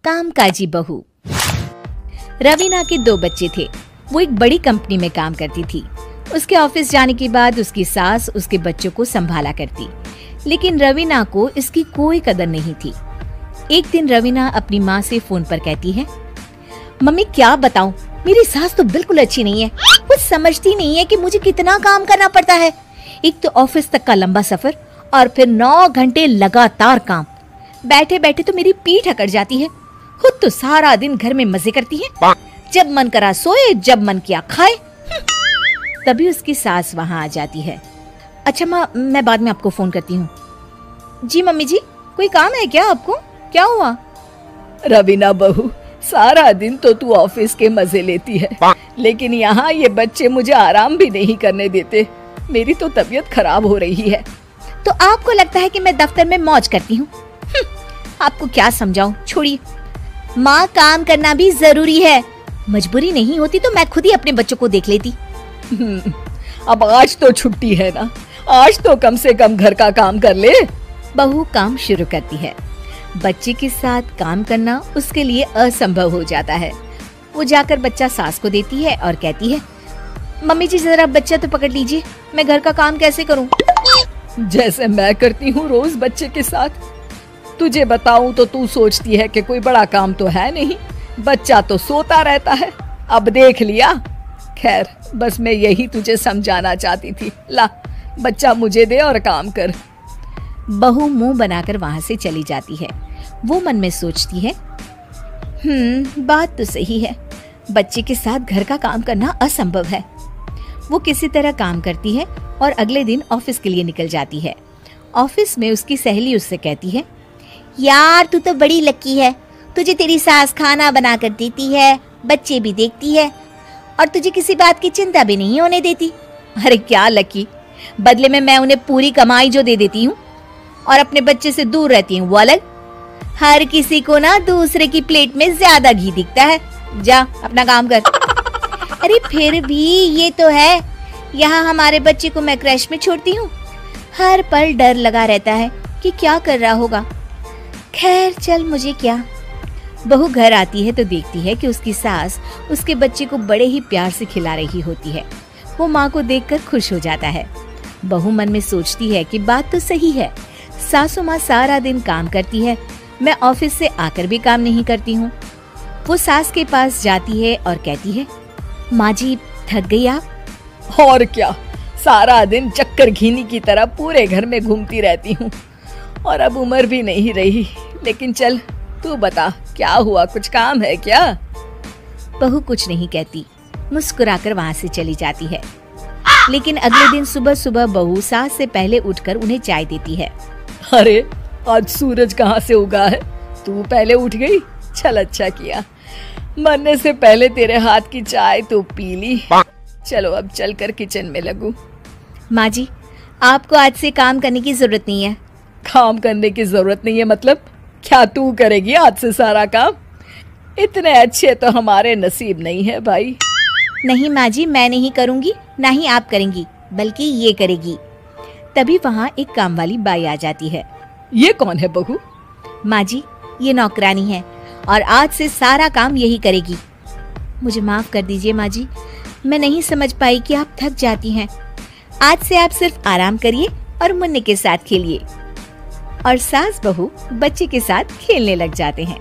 कामकाजी बहू। रवीना के 2 बच्चे थे। वो एक बड़ी कंपनी में काम करती थी। उसके ऑफिस जाने के बाद उसकी सास उसके बच्चों को संभाला करती, लेकिन रवीना को इसकी कोई कदर नहीं थी। एक दिन रवीना अपनी माँ से फोन पर कहती है, मम्मी क्या बताऊं, मेरी सास तो बिल्कुल अच्छी नहीं है। वो समझती नहीं है कि मुझे कितना काम करना पड़ता है। एक तो ऑफिस तक का लंबा सफर और फिर 9 घंटे लगातार काम। बैठे बैठे तो मेरी पीठ अकड़ जाती है। खुद तो सारा दिन घर में मजे करती है, जब मन करा सोए, जब मन किया खाए। तभी उसकी सास वहाँ आ जाती है। अच्छा माँ, मैं बाद में आपको फोन करती हूँ। जी मम्मी जी, कोई काम है क्या आपको? क्या हुआ? रवीना बहू, सारा दिन तो तू ऑफिस के मजे लेती है, लेकिन यहाँ ये बच्चे मुझे आराम भी नहीं करने देते। मेरी तो तबीयत खराब हो रही है। तो आपको लगता है कि मैं दफ्तर में मौज करती हूँ? आपको क्या समझाऊं, छोड़िए। माँ, काम करना भी जरूरी है। मजबूरी नहीं होती तो मैं खुद ही अपने बच्चों को देख लेती। अब आज तो छुट्टी है ना, आज तो कम से कम घर का काम कर ले। बहू काम शुरू करती है। बच्चे के साथ काम करना उसके लिए असंभव हो जाता है। वो जाकर बच्चा सास को देती है और कहती है, मम्मी जी जरा बच्चा तो पकड़ लीजिए, मैं घर का काम कैसे करूं? जैसे मैं करती हूँ रोज बच्चे के साथ। तुझे बताऊं तो तू सोचती है कि कोई बड़ा काम तो है नहीं, बच्चा तो सोता रहता है। अब देख लिया। खैर, बस मैं यही तुझे समझाना चाहती थी। ला, बच्चा मुझे दे और काम कर। बहू मुंह बनाकर वहां से चली जाती है। वो मन में सोचती है, बात तो सही है, बच्चे के साथ घर का काम करना असंभव है। वो किसी तरह काम करती है और अगले दिन ऑफिस के लिए निकल जाती है। ऑफिस में उसकी सहेली उससे कहती है, यार तू तो बड़ी लकी है, तुझे तेरी सास खाना बना कर देती है, बच्चे भी देखती है और तुझे किसी बात की चिंता भी नहीं होने देती। अरे क्या लकी, बदले में मैं उन्हें पूरी कमाई जो दे देती हूँ और अपने बच्चे से दूर रहती हूँ वो अलग। हर किसी को ना दूसरे की प्लेट में ज्यादा घी दिखता है। जा अपना काम कर। अरे फिर भी ये तो है, यहाँ हमारे बच्चे को मैं क्रैश में छोड़ती हूँ, हर पल डर लगा रहता है कि क्या कर रहा होगा। खैर चल, मुझे क्या। बहू घर आती है तो देखती है कि उसकी सास उसके बच्चे को बड़े ही प्यार से खिला रही होती है। वो माँ को देखकर खुश हो जाता है। बहू मन में सोचती है कि बात तो सही है, सासू माँ सारा दिन काम करती है, मैं ऑफिस से आकर भी काम नहीं करती हूँ। वो सास के पास जाती है और कहती है, माँ जी थक गई आप? और क्या, सारा दिन चक्कर घीनी की तरह पूरे घर में घूमती रहती हूँ और अब उम्र भी नहीं रही। लेकिन चल तू बता, क्या हुआ, कुछ काम है क्या? बहू कुछ नहीं कहती, मुस्कुराकर वहाँ से चली जाती है। लेकिन अगले दिन सुबह सुबह बहू सास से पहले उठकर उन्हें चाय देती है। अरे आज सूरज कहाँ से उगा है, तू पहले उठ गई? चल अच्छा किया, मरने से पहले तेरे हाथ की चाय तो पी ली। चलो अब चलकर किचन में लगूं। माँ जी, आपको आज से काम करने की जरूरत नहीं है। काम करने की जरूरत नहीं है मतलब? क्या तू करेगी आज से सारा काम? इतने अच्छे तो हमारे नसीब नहीं है भाई। नहीं माँ जी, मैं नहीं करूँगी, ना ही आप करेंगी, बल्कि ये करेगी। तभी वहाँ एक काम वाली बाई आ जाती है। ये कौन है बहू? माँ जी, ये नौकरानी है और आज से सारा काम यही करेगी। मुझे माफ कर दीजिए माँ जी, मैं नहीं समझ पाई कि आप थक जाती हैं। आज से आप सिर्फ आराम करिए और मुन्ने के साथ खेलिए। और सास बहू बच्चे के साथ खेलने लग जाते हैं।